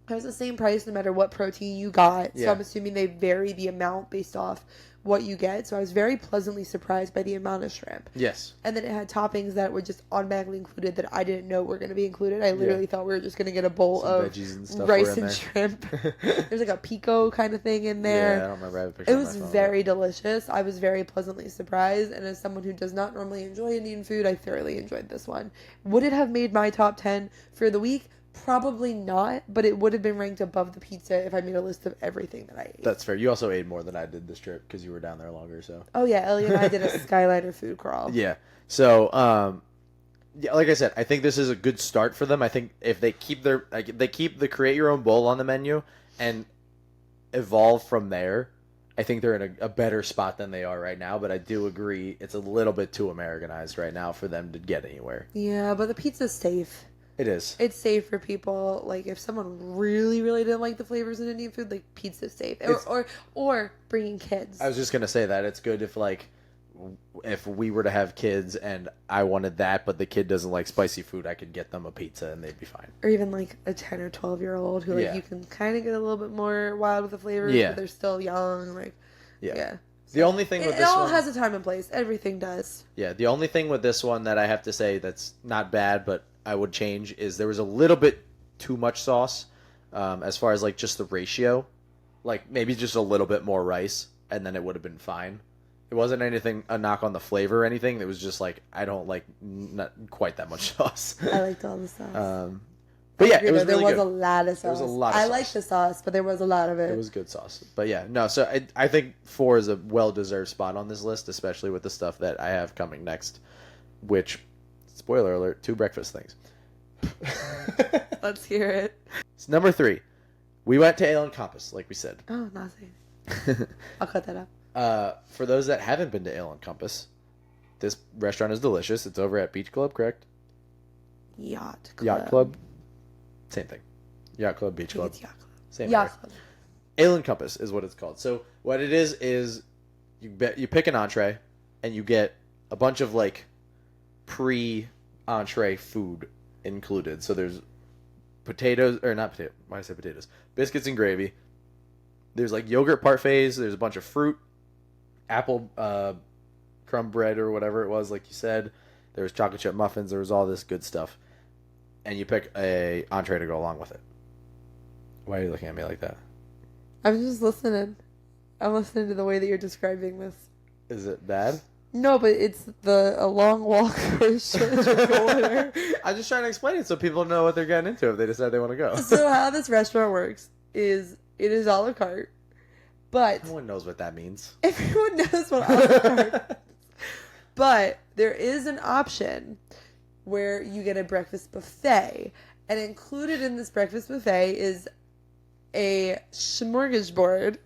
Speaker 2: It was the same price no matter what protein you got. So
Speaker 1: Yeah.
Speaker 2: I'm assuming they vary the amount based off what you get. So I was very pleasantly surprised by the amount of shrimp.
Speaker 1: Yes.
Speaker 2: And then it had toppings that were just automatically included that I didn't know were going to be included. I literally thought we were just going to get a bowl
Speaker 1: Some
Speaker 2: of
Speaker 1: veggies and stuff
Speaker 2: rice
Speaker 1: were in
Speaker 2: and
Speaker 1: there.
Speaker 2: shrimp. There's like a pico kind of thing in there.
Speaker 1: Yeah, I don't remember. I have a picture
Speaker 2: It
Speaker 1: on my
Speaker 2: was
Speaker 1: phone,
Speaker 2: very delicious. I was very pleasantly surprised. And as someone who does not normally enjoy Indian food, I thoroughly enjoyed this one. Would it have made my top 10 for the week? Probably not, but it would have been ranked above the pizza if I made a list of everything that I ate.
Speaker 1: That's fair. You also ate more than I did this trip because you were down there longer, so.
Speaker 2: Oh yeah, Ellie and I did a Skyliner food crawl.
Speaker 1: Yeah. So, yeah, like I said, I think this is a good start for them. I think if they keep they keep the create your own bowl on the menu and evolve from there, I think they're in a better spot than they are right now. But I do agree it's a little bit too Americanized right now for them to get anywhere.
Speaker 2: Yeah, but the pizza's safe.
Speaker 1: It is.
Speaker 2: It's safe for people. Like if someone really, really didn't like the flavors in Indian food, like pizza's safe. Or bringing kids.
Speaker 1: I was just gonna say that it's good if we were to have kids and I wanted that, but the kid doesn't like spicy food, I could get them a pizza and they'd be fine.
Speaker 2: Or even like a 10 or 12-year-old who like
Speaker 1: Yeah.
Speaker 2: you can kind of get a little bit more wild with the flavors,
Speaker 1: Yeah.
Speaker 2: but they're still young. Like
Speaker 1: Yeah. The only thing with
Speaker 2: it
Speaker 1: this
Speaker 2: all
Speaker 1: one,
Speaker 2: has a time and place. Everything does.
Speaker 1: yeah, the only thing with this one that I have to say that's not bad, but I would change is there was a little bit too much sauce, as far as like just the ratio, like maybe just a little bit more rice, and then it would have been fine. It wasn't anything a knock on the flavor or anything. It was just like I don't like not quite that much sauce.
Speaker 2: I liked all the sauce.
Speaker 1: But yeah, it was
Speaker 2: there
Speaker 1: really
Speaker 2: was
Speaker 1: good.
Speaker 2: a lot of sauce.
Speaker 1: There was a lot of
Speaker 2: I
Speaker 1: sauce.
Speaker 2: liked the sauce, but there was a lot of it.
Speaker 1: It was good sauce. But yeah, no, so I think 4 is a well-deserved spot on this list, especially with the stuff that I have coming next, which, spoiler alert, 2 breakfast things.
Speaker 2: Let's hear it.
Speaker 1: So number 3, we went to Ale and Compass, like we said.
Speaker 2: Oh, nothing. I'll cut that out.
Speaker 1: For those that haven't been to Ale and Compass, this restaurant is delicious. It's over at Beach Club, correct?
Speaker 2: Yacht Club.
Speaker 1: Yacht Club? Same thing. Yacht Club, Beach Club.
Speaker 2: It's Yacht Club.
Speaker 1: Same
Speaker 2: Yacht
Speaker 1: thing.
Speaker 2: Club.
Speaker 1: Ale and Compass is what it's called. So what it is you pick an entree and you get a bunch of like pre-entree food included. So there's potatoes, or not potato, why did I say potatoes? Biscuits and gravy. There's like yogurt parfaits. There's a bunch of fruit, apple crumb bread or whatever it was, like you said. There was chocolate chip muffins. There was all this good stuff. And you pick a entree to go along with it. Why are you looking at me like that?
Speaker 2: I'm just listening. I'm listening to the way that you're describing this.
Speaker 1: Is it bad?
Speaker 2: No, but it's a long walk for a short drink of water.
Speaker 1: I'm just trying to explain it so people know what they're getting into if they decide they want to go.
Speaker 2: So how this restaurant works is it is a la carte, but
Speaker 1: No one knows what that means.
Speaker 2: everyone knows what a la carte is. But there is an option where you get a breakfast buffet, and included in this breakfast buffet is a smorgasbord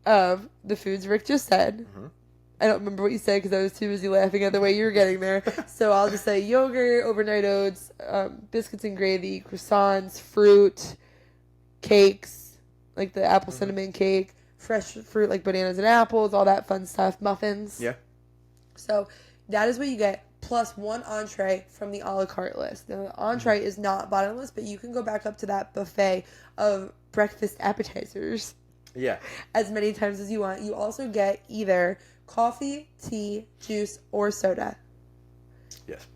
Speaker 2: of the foods Rick just said.
Speaker 1: Mm-hmm.
Speaker 2: I don't remember what you said because I was too busy laughing at the way you were getting there. So I'll just say yogurt, overnight oats, biscuits and gravy, croissants, fruit, cakes, like the apple cinnamon cake, fresh fruit like bananas and apples, all that fun stuff, muffins.
Speaker 1: Yeah.
Speaker 2: So that is what you get, plus 1 entree from the a la carte list. Now, the entree is not bottomless, but you can go back up to that buffet of breakfast appetizers
Speaker 1: Yeah.
Speaker 2: as many times as you want. You also get either coffee, tea, juice, or soda.
Speaker 1: Yes.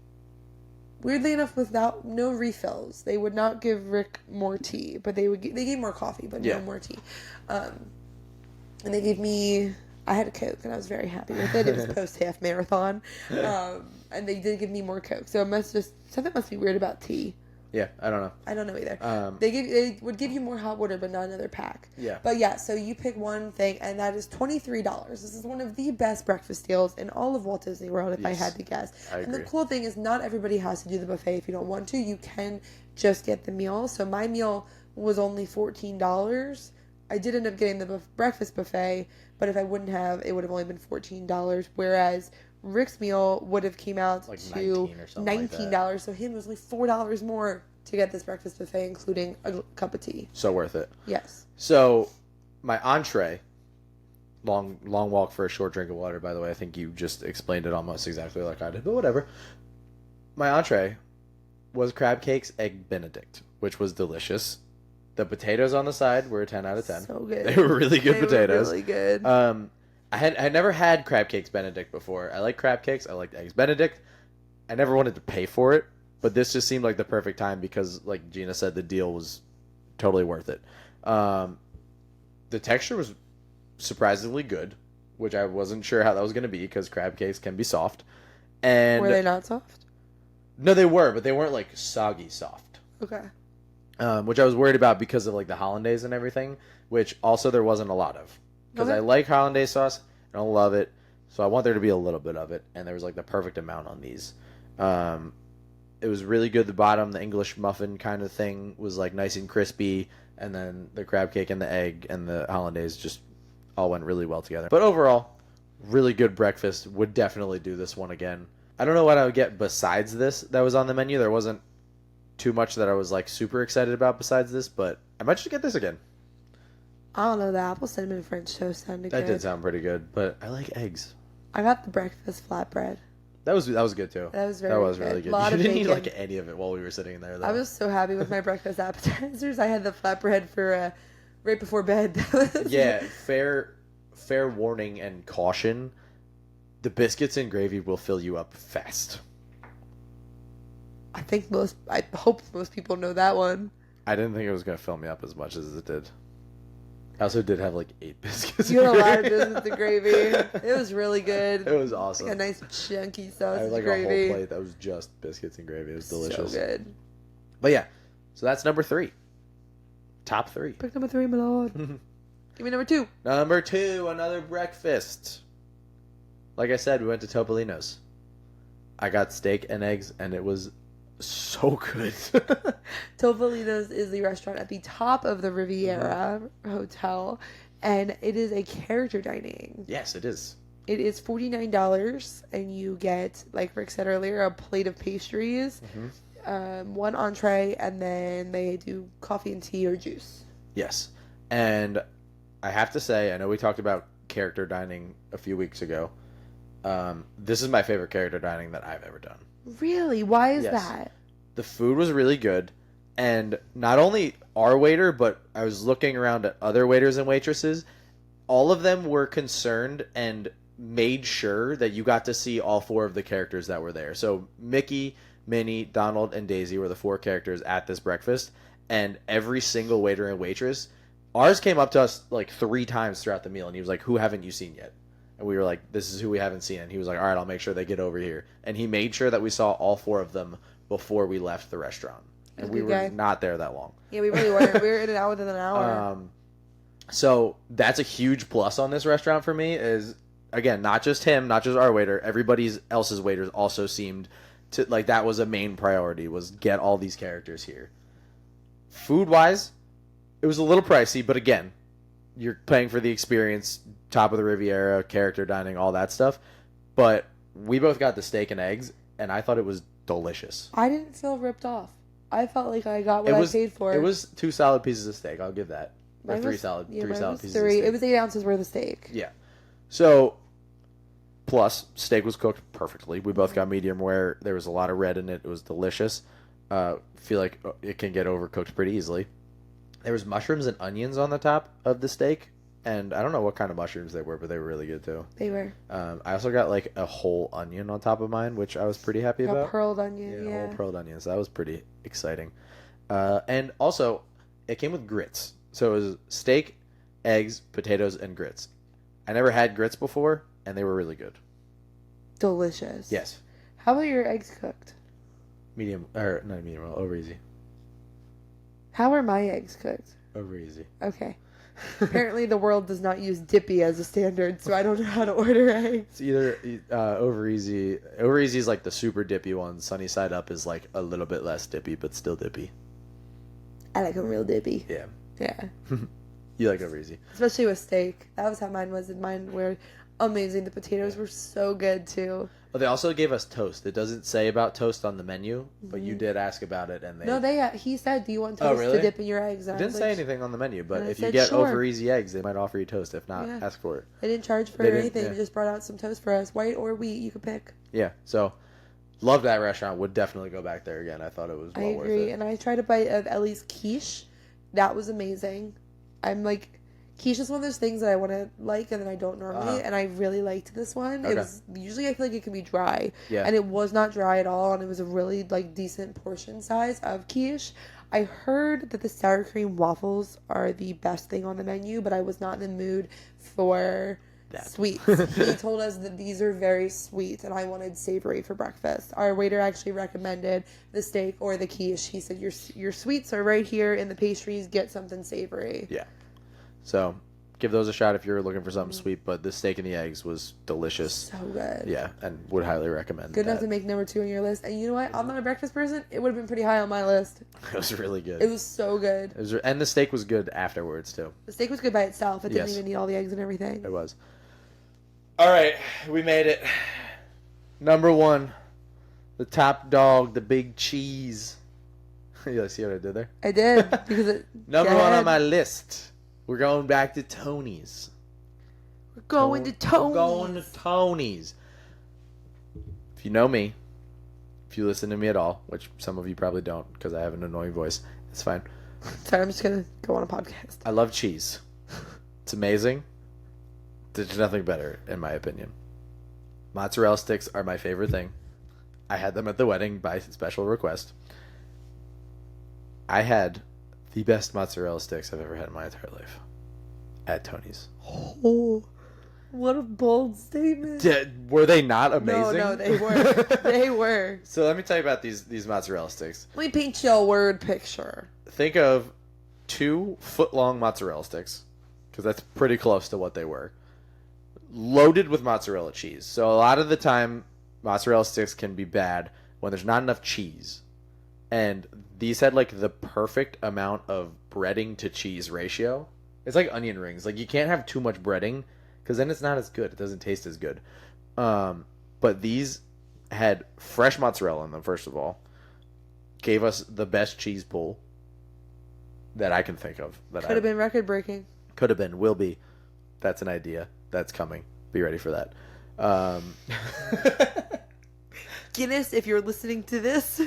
Speaker 2: Weirdly enough, without no refills, they would not give Rick more tea, but they gave more coffee, but no more tea. And they gave me. I had a Coke, and I was very happy with it. It was post-half marathon. And they did give me more Coke. So something must be weird about tea.
Speaker 1: Yeah, I don't know.
Speaker 2: I don't know either. They would give you more hot water, but not another pack.
Speaker 1: Yeah.
Speaker 2: But yeah, so you pick one thing, and that is $23. This is one of the best breakfast deals in all of Walt Disney World, if I had to guess.
Speaker 1: I
Speaker 2: And the
Speaker 1: agree.
Speaker 2: cool thing is not everybody has to do the buffet if you don't want to. You can just get the meal. So my meal was only $14. I did end up getting the breakfast buffet, but if I wouldn't have, it would have only been $14. Whereas Rick's meal would have came out
Speaker 1: Like
Speaker 2: to
Speaker 1: 19 or something like that.
Speaker 2: $19. So him was only $4 more to get this breakfast buffet, including a cup of tea.
Speaker 1: So worth it.
Speaker 2: Yes.
Speaker 1: So, my entree, long walk for a short drink of water, by the way. I think you just explained it almost exactly like I did, but whatever. My entree was crab cakes, egg benedict, which was delicious. The potatoes on the side were a 10 out of 10.
Speaker 2: So good.
Speaker 1: They were really good potatoes.
Speaker 2: Were really good.
Speaker 1: I had never had crab cakes benedict before. I like crab cakes. I liked eggs benedict. I never wanted to pay for it, but this just seemed like the perfect time because, like Gina said, the deal was totally worth it. The texture was surprisingly good, which I wasn't sure how that was going to be because crab cakes can be soft. And
Speaker 2: were they not soft?
Speaker 1: No, they were, but they weren't like soggy soft.
Speaker 2: Okay.
Speaker 1: Which I was worried about because of like the hollandaise and everything, which also there wasn't a lot of. Because
Speaker 2: Okay.
Speaker 1: I like hollandaise sauce, I don't love it, so I want there to be a little bit of it, and there was like the perfect amount on these. It was really good. The bottom, the English muffin kind of thing, was like nice and crispy, and then the crab cake and the egg and the hollandaise just all went really well together. But overall, really good breakfast. Would definitely do this one again. I don't know what I would get besides this that was on the menu. There wasn't too much that I was like super excited about besides this, but I might just get this again.
Speaker 2: I don't know. The apple cinnamon French toast sounded
Speaker 1: That
Speaker 2: good.
Speaker 1: did sound pretty good, but I like eggs.
Speaker 2: I got the breakfast flatbread.
Speaker 1: That was good too.
Speaker 2: That was very
Speaker 1: That was
Speaker 2: good.
Speaker 1: really good.
Speaker 2: Lot
Speaker 1: You
Speaker 2: of
Speaker 1: didn't eat
Speaker 2: bacon.
Speaker 1: like any of it while we were sitting there, though.
Speaker 2: I was so happy with my breakfast appetizers. I had the flatbread for right before bed.
Speaker 1: Yeah, fair fair warning and caution, the biscuits and gravy will fill you up fast.
Speaker 2: I hope most people know that one.
Speaker 1: I didn't think it was going to fill me up as much as it did. I also did have like 8 biscuits.
Speaker 2: You had a lot of biscuits and gravy. It was really good.
Speaker 1: It was awesome.
Speaker 2: Like a nice chunky
Speaker 1: I
Speaker 2: sausage
Speaker 1: had like
Speaker 2: gravy.
Speaker 1: a whole plate that was just biscuits and gravy. It was delicious.
Speaker 2: So good.
Speaker 1: But yeah, so that's number 3. Top 3.
Speaker 2: Pick number 3, my lord. Give me number 2.
Speaker 1: Number 2, another breakfast. Like I said, we went to Topolino's. I got steak and eggs, and it was so good.
Speaker 2: Topolino's is the restaurant at the top of the Riviera Hotel, and it is a character dining.
Speaker 1: Yes, it is.
Speaker 2: It is $49, and you get, like Rick said earlier, a plate of pastries, one entree, and then they do coffee and tea or juice.
Speaker 1: Yes. And I have to say, I know we talked about character dining a few weeks ago. This is my favorite character dining that I've ever done.
Speaker 2: Really? Why is
Speaker 1: Yes.
Speaker 2: that?
Speaker 1: The food was really good. And not only our waiter, but I was looking around at other waiters and waitresses. All of them were concerned and made sure that you got to see all 4 of the characters that were there. So Mickey, Minnie, Donald, and Daisy were the 4 characters at this breakfast. And every single waiter and waitress, ours came up to us like 3 times throughout the meal. And he was like, "Who haven't you seen yet?" And we were like, "This is who we haven't seen." And he was like, "All right, I'll make sure they get over here." And he made sure that we saw all 4 of them before we left the restaurant. And we were not there that long.
Speaker 2: Yeah, we really weren't. We were in and out within an hour.
Speaker 1: So that's a huge plus on this restaurant for me is, again, not just him, not just our waiter, everybody else's waiters also seemed to, like, that was a main priority, was get all these characters here. Food-wise, it was a little pricey, but again, you're paying for the experience, top of the Riviera, character dining, all that stuff. But we both got the steak and eggs, and I thought it was delicious.
Speaker 2: I didn't feel ripped off. I felt like I got what I paid for.
Speaker 1: It was 2 solid pieces of steak, I'll give that. Or
Speaker 2: Mine
Speaker 1: 3
Speaker 2: was-
Speaker 1: solid,
Speaker 2: yeah,
Speaker 1: 3
Speaker 2: mine
Speaker 1: solid
Speaker 2: was
Speaker 1: pieces of
Speaker 2: 3.
Speaker 1: steak.
Speaker 2: It was 8 ounces worth of steak.
Speaker 1: Yeah. So, plus, steak was cooked perfectly. We both got medium rare. There was a lot of red in it. It was delicious. Feel like it can get overcooked pretty easily. There was mushrooms and onions on the top of the steak. And I don't know what kind of mushrooms they were, but they were really good too.
Speaker 2: They were.
Speaker 1: I also got like a whole onion on top of mine, which I was pretty happy
Speaker 2: A
Speaker 1: about.
Speaker 2: pearled onion,
Speaker 1: A
Speaker 2: yeah.
Speaker 1: whole pearled onion. So that was pretty exciting. And also, it came with grits. So it was steak, eggs, potatoes, and grits. I never had grits before, and they were really good.
Speaker 2: Delicious.
Speaker 1: Yes.
Speaker 2: How about your eggs cooked?
Speaker 1: Medium, or not medium well, over easy.
Speaker 2: How are my eggs cooked?
Speaker 1: Over easy.
Speaker 2: Okay. Apparently the world does not use dippy as a standard, so I don't know how to order eggs.
Speaker 1: It's either over easy. Over easy is like the super dippy one. Sunny side up is like a little bit less dippy, but still dippy.
Speaker 2: I like them real dippy.
Speaker 1: Yeah.
Speaker 2: Yeah.
Speaker 1: You like over easy.
Speaker 2: Especially with steak. That was how mine was, and mine were amazing. The potatoes were so good too.
Speaker 1: But they also gave us toast. It doesn't say about toast on the menu, but you did ask about it, and they
Speaker 2: No, he said, "Do you want
Speaker 1: Oh,
Speaker 2: toast
Speaker 1: really?
Speaker 2: to dip in your eggs?" And I
Speaker 1: didn't
Speaker 2: was
Speaker 1: say
Speaker 2: like,
Speaker 1: anything on the menu. But
Speaker 2: And I
Speaker 1: if you
Speaker 2: said,
Speaker 1: get
Speaker 2: sure.
Speaker 1: over easy eggs, they might offer you toast. If not,
Speaker 2: Yeah.
Speaker 1: ask for it.
Speaker 2: They didn't charge for
Speaker 1: They didn't,
Speaker 2: anything.
Speaker 1: yeah.
Speaker 2: They just brought out some toast for us, white or wheat. You could pick.
Speaker 1: Yeah. So, love that restaurant. Would definitely go back there again. I thought it was well
Speaker 2: I
Speaker 1: worth
Speaker 2: agree,
Speaker 1: it.
Speaker 2: and I tried a bite of Ellie's quiche. That was amazing. I'm like, quiche is one of those things that I want to like, and then I don't normally, and I really liked this one.
Speaker 1: Okay.
Speaker 2: It was usually I feel like it can be dry,
Speaker 1: Yeah.
Speaker 2: and it was not dry at all, and it was a really like decent portion size of quiche. I heard that the sour cream waffles are the best thing on the menu, but I was not in the mood for sweets. He told us that these are very sweet, and I wanted savory for breakfast. Our waiter actually recommended the steak or the quiche. He said, your sweets are right here in the pastries. Get something savory.
Speaker 1: Yeah. So, give those a shot if you're looking for something sweet. But the steak and the eggs was delicious.
Speaker 2: So good.
Speaker 1: Yeah, and would highly recommend.
Speaker 2: Good enough
Speaker 1: that.
Speaker 2: to make number 2 on your list. And you know what? I'm not a breakfast person. It would have been pretty high on my list.
Speaker 1: It was really good.
Speaker 2: It was so good.
Speaker 1: And the steak was good afterwards too.
Speaker 2: The steak was good by itself. It didn't
Speaker 1: Yes.
Speaker 2: even need all the eggs and everything.
Speaker 1: It was. All right, we made it. Number 1, the top dog, the big cheese. You see what I did there?
Speaker 2: I did because it.
Speaker 1: Number
Speaker 2: Go
Speaker 1: 1 on
Speaker 2: ahead.
Speaker 1: my list. We're going back to Tony's.
Speaker 2: We're going to Tony's.
Speaker 1: We're going to Tony's. If you know me, if you listen to me at all, which some of you probably don't because I have an annoying voice, it's fine.
Speaker 2: Sorry, I'm just gonna go on a podcast.
Speaker 1: I love cheese. It's amazing. There's nothing better, in my opinion. Mozzarella sticks are my favorite thing. I had them at the wedding by special request. I had the best mozzarella sticks I've ever had in my entire life at Tony's.
Speaker 2: Oh, what a bold statement.
Speaker 1: Were they not amazing?
Speaker 2: No, they were. They were.
Speaker 1: So let me tell you about these mozzarella sticks.
Speaker 2: Let me paint you a word picture.
Speaker 1: Think of 2 foot-long mozzarella sticks, because that's pretty close to what they were, loaded with mozzarella cheese. So a lot of the time, mozzarella sticks can be bad when there's not enough cheese. And these had like the perfect amount of breading to cheese ratio. It's like onion rings. Like you can't have too much breading because then it's not as good. It doesn't taste as good. But these had fresh mozzarella in them, first of all. Gave us the best cheese pull that I can think of. That
Speaker 2: Could have been record breaking.
Speaker 1: Could have been. Will be. That's an idea. That's coming. Be ready for that.
Speaker 2: Guinness, if you're listening to this.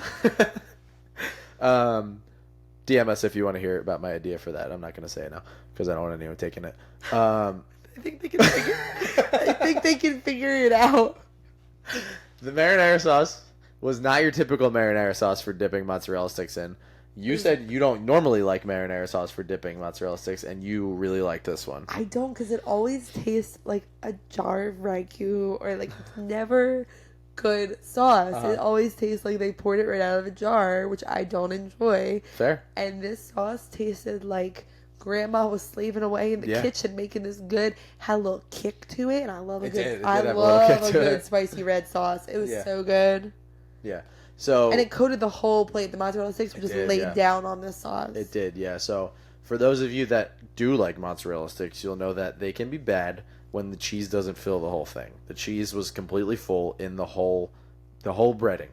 Speaker 1: DM us if you want to hear about my idea for that. I'm not going to say it now because I don't want anyone taking it.
Speaker 2: I think they can figure it out.
Speaker 1: The marinara sauce was not your typical marinara sauce for dipping mozzarella sticks in. You said you don't normally like marinara sauce for dipping mozzarella sticks, and you really like this one.
Speaker 2: I don't, because it always tastes like a jar of ragu, or like it's never good sauce. It always tastes like they poured it right out of a jar, which I don't enjoy.
Speaker 1: Fair.
Speaker 2: And this sauce tasted like grandma was slaving away in the kitchen making this good, had a little kick to it, and I love a good spicy red sauce. It was so good.
Speaker 1: Yeah. So
Speaker 2: and it coated the whole plate. The mozzarella sticks were just laid down on this sauce.
Speaker 1: It did, yeah. So for those of you that do like mozzarella sticks, you'll know that they can be bad when the cheese doesn't fill the whole thing. The cheese was completely full in the whole breading.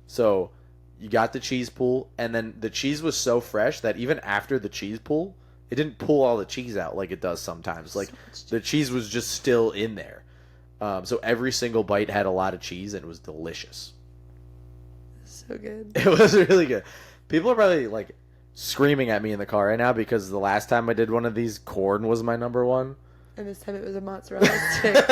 Speaker 1: So you got the cheese pool, and then the cheese was so fresh that even after the cheese pool, it didn't pull all the cheese out like it does sometimes. Like the cheese was just still in there. So every single bite had a lot of cheese, and it was delicious.
Speaker 2: So good.
Speaker 1: It was really good. People are probably like screaming at me in the car right now because the last time I did one of these, corn was my number one.
Speaker 2: And this time it was a mozzarella stick.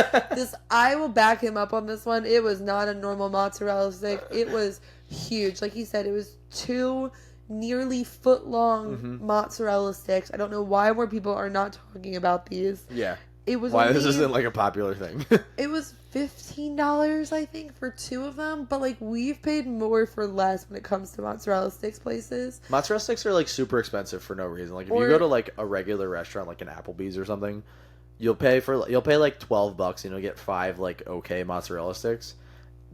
Speaker 2: I will back him up on this one. It was not a normal mozzarella stick. It was huge. Like he said, it was 2 nearly foot-long mozzarella sticks. I don't know why more people are not talking about these.
Speaker 1: Yeah.
Speaker 2: It was
Speaker 1: why this isn't like a popular thing.
Speaker 2: It was $15, I think, for 2 of them. But like we've paid more for less when it comes to mozzarella sticks places.
Speaker 1: Mozzarella sticks are like super expensive for no reason. Like if you go to like a regular restaurant, like an Applebee's or something, you'll pay like $12 and you'll get 5 like okay mozzarella sticks.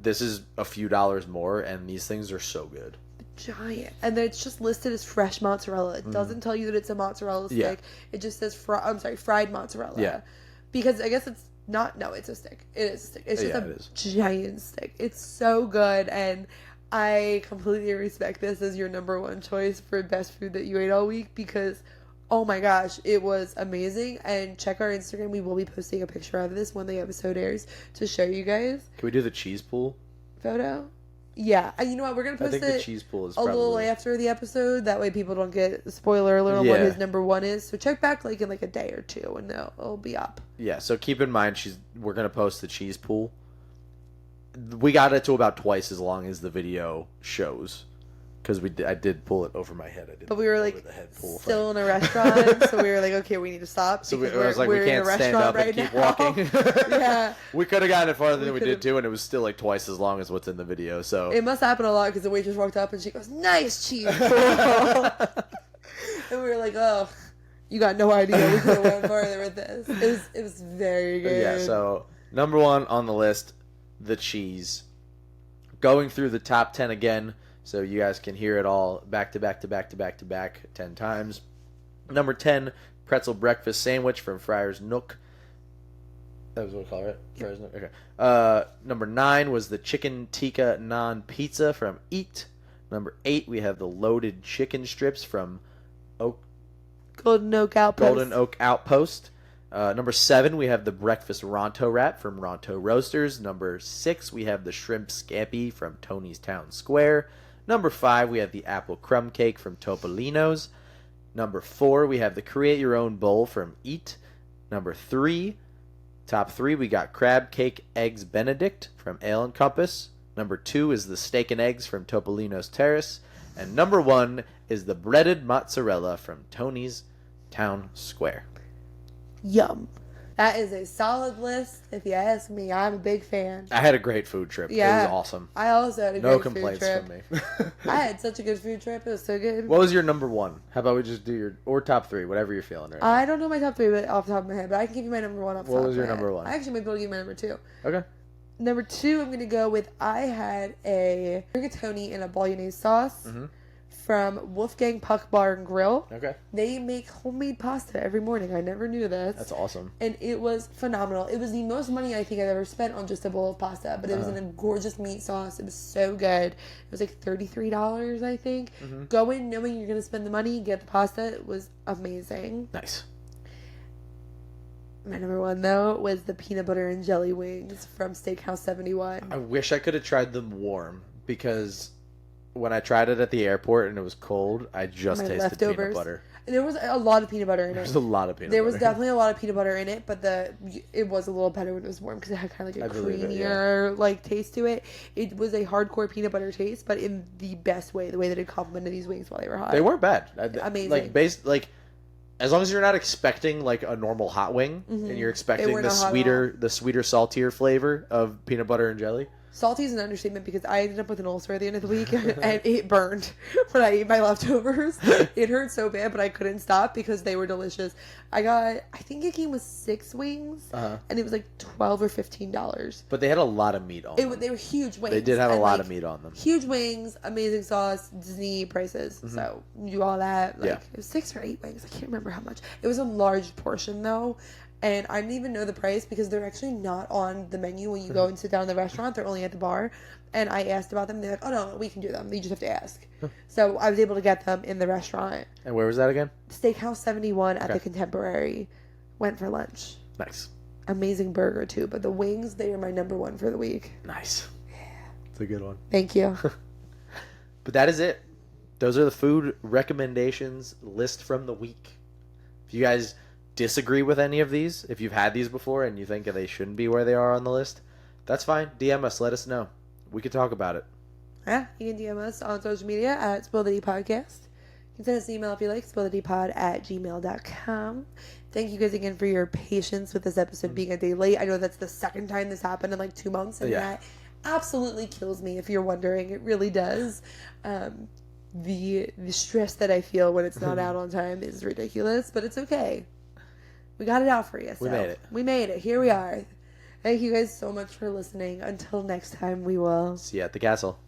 Speaker 1: This is a few dollars more, and these things are so good.
Speaker 2: Giant, and then it's just listed as fresh mozzarella. It doesn't tell you that it's a mozzarella stick. Yeah. It just says fried mozzarella.
Speaker 1: Yeah,
Speaker 2: because I guess it's not. No, it's a stick. It is a stick. It's just a giant stick. It's so good, and I completely respect this as your number one choice for best food that you ate all week because, oh my gosh, it was amazing. And check our Instagram. We will be posting a picture of this when the episode airs to show you guys.
Speaker 1: Can we do the cheese pool
Speaker 2: photo? Yeah, and you know what? We're gonna post
Speaker 1: the cheese pool is
Speaker 2: a little after the episode. That way, people don't get a spoiler alert on what his number one is. So check back like in like a day or two, and it'll be up.
Speaker 1: Yeah. So keep in mind, we're gonna post the cheese pool. We got it to about twice as long as the video shows, because I did pull it over my head.
Speaker 2: But we were like still in a restaurant, so we were like, okay, we need to stop.
Speaker 1: So I was like, we can't stand up and keep walking.
Speaker 2: Yeah,
Speaker 1: we could have gotten it farther than we did too, and it was still like twice as long as what's in the video. So
Speaker 2: it must happen a lot because the waitress walked up and she goes, "Nice cheese pool," and we were like, "Oh, you got no idea. We could have went further with this." It was very good.
Speaker 1: Yeah. So number one on the list, the cheese. Going through the top 10 again, so you guys can hear it all back to back 10 times. Number 10, pretzel breakfast sandwich from Friar's Nook. That was what we call it, right? Friar's Nook. Okay. Number 9 was the chicken tikka naan pizza from Eat. Number 8, we have the loaded chicken strips from
Speaker 2: Golden Oak
Speaker 1: Outpost. Number 7, we have the breakfast Ronto wrap from Ronto Roasters. Number 6, we have the shrimp scampi from Tony's Town Square. Number 5, we have the apple crumb cake from Topolino's. Number 4, we have the create your own bowl from Eat. Number 3, Top 3, we got Crab Cake Eggs Benedict from Ale and Compass. Number 2 is the Steak and Eggs from Topolino's Terrace. And number 1 is the Breaded Mozzarella from Tony's Town Square.
Speaker 2: Yum. That is a solid list. If you ask me, I'm a big fan.
Speaker 1: I had a great food trip.
Speaker 2: Yeah.
Speaker 1: It was awesome.
Speaker 2: I also had a
Speaker 1: No
Speaker 2: great
Speaker 1: complaints
Speaker 2: food trip.
Speaker 1: from me.
Speaker 2: I had such a good food trip. It was so good.
Speaker 1: What was your number 1? How about we just do your, or top 3, whatever you're feeling right now.
Speaker 2: I don't know my top 3 but off the top of my head, but I can give you my number 1 off the top of my head.
Speaker 1: What was your number 1?
Speaker 2: I actually might be able to give you my number 2.
Speaker 1: Okay.
Speaker 2: Number 2, I'm going to go with, I had a rigatoni and a bolognese sauce from Wolfgang Puck Bar and Grill.
Speaker 1: Okay.
Speaker 2: They make homemade pasta every morning. I never knew this.
Speaker 1: That's awesome.
Speaker 2: And it was phenomenal. It was the most money I think I've ever spent on just a bowl of pasta, but it was in a gorgeous meat sauce. It was so good. It was like $33, I think. Go in knowing you're going to spend the money, get the pasta. It was amazing.
Speaker 1: Nice.
Speaker 2: My number 1, though, was the peanut butter and jelly wings from Steakhouse 71.
Speaker 1: I wish I could have tried them warm because when I tried it at the airport and it was cold, I just
Speaker 2: My
Speaker 1: tasted
Speaker 2: leftovers.
Speaker 1: peanut butter.
Speaker 2: There was a lot of peanut butter in it.
Speaker 1: There's a lot of peanut
Speaker 2: There
Speaker 1: butter.
Speaker 2: was definitely a lot of peanut butter in it, but it was a little better when it was warm because it had kind of like a creamier like taste to it. It was a hardcore peanut butter taste, but in the best way, the way that it complemented these wings while they were hot.
Speaker 1: They weren't bad.
Speaker 2: Amazing.
Speaker 1: As long as you're not expecting like a normal hot wing and you're expecting the sweeter, saltier flavor of peanut butter and jelly.
Speaker 2: Salty is an understatement because I ended up with an ulcer at the end of the week and it burned when I ate my leftovers. It hurt so bad, but I couldn't stop because they were delicious. I think it came with 6 wings and it was like $12 or $15.
Speaker 1: But they had a lot of meat on them.
Speaker 2: They were huge wings.
Speaker 1: They did have a lot of meat on them.
Speaker 2: Huge wings, amazing sauce, Disney prices. So you do all that. It was 6 or 8 wings. I can't remember how much. It was a large portion though. And I didn't even know the price because they're actually not on the menu when you go and sit down in the restaurant. They're only at the bar. And I asked about them. They're like, oh, no, we can do them. You just have to ask. So I was able to get them in the restaurant.
Speaker 1: And where was that again?
Speaker 2: Steakhouse 71 at the Contemporary. Went for lunch.
Speaker 1: Nice.
Speaker 2: Amazing burger, too. But the wings, they are my number 1 for the week.
Speaker 1: Nice. Yeah. It's a good one.
Speaker 2: Thank you.
Speaker 1: But that is it. Those are the food recommendations list from the week. If you guys disagree with any of these, if you've had these before and you think they shouldn't be where they are on the list, that's fine. DM us, let us know. We can talk about it.
Speaker 2: Yeah, you can DM us on social media at Spill the Tea Podcast. You can send us an email if you like, spilltheteapod@gmail.com. Thank you guys again for your patience with this episode being a day late. I know that's the second time this happened in like 2 months, and that absolutely kills me if you're wondering. It really does. The stress that I feel when it's not out on time is ridiculous, but it's okay. We got it out for you. So
Speaker 1: we made it.
Speaker 2: We made it. Here we are. Thank you guys so much for listening. Until next time, we will
Speaker 1: see you at the castle.